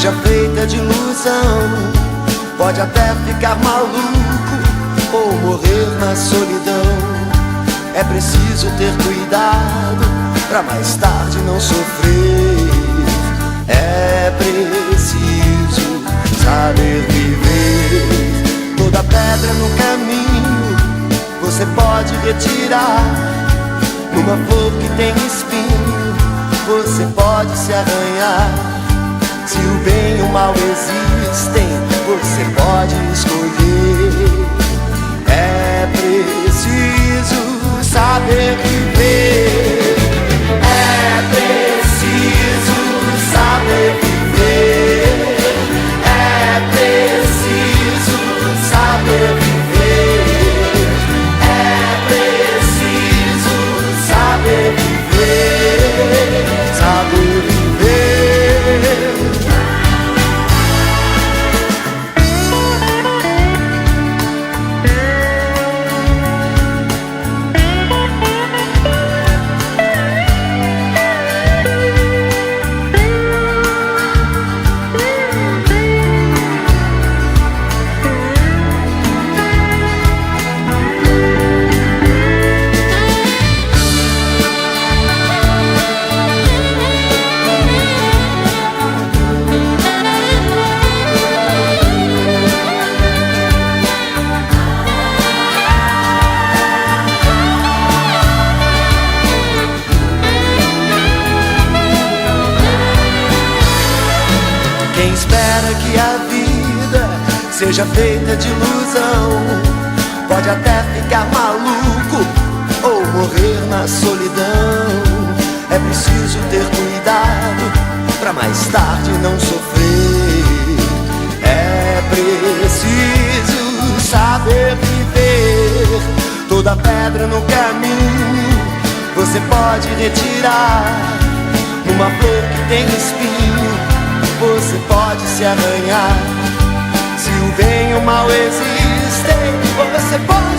seja feita de ilusão. Pode até ficar maluco ou morrer na solidão. É preciso ter cuidado pra mais tarde não sofrer. É preciso saber viver. Toda pedra no caminho você pode retirar. Numa flor que tem espinho você pode se arranhar. Se o bem e o mal existem, você pode escolher. É preciso saber viver. É preciso saber viver. É preciso saber viver. É preciso saber viver. Saber viver. Quem espera que a vida seja feita de ilusão pode até ficar maluco ou morrer na solidão. É preciso ter cuidado pra mais tarde não sofrer. É preciso saber viver. Toda pedra no caminho você pode retirar. Numa flor que tem espinho você pode se arranhar. Se o bem e o mal existem, você pode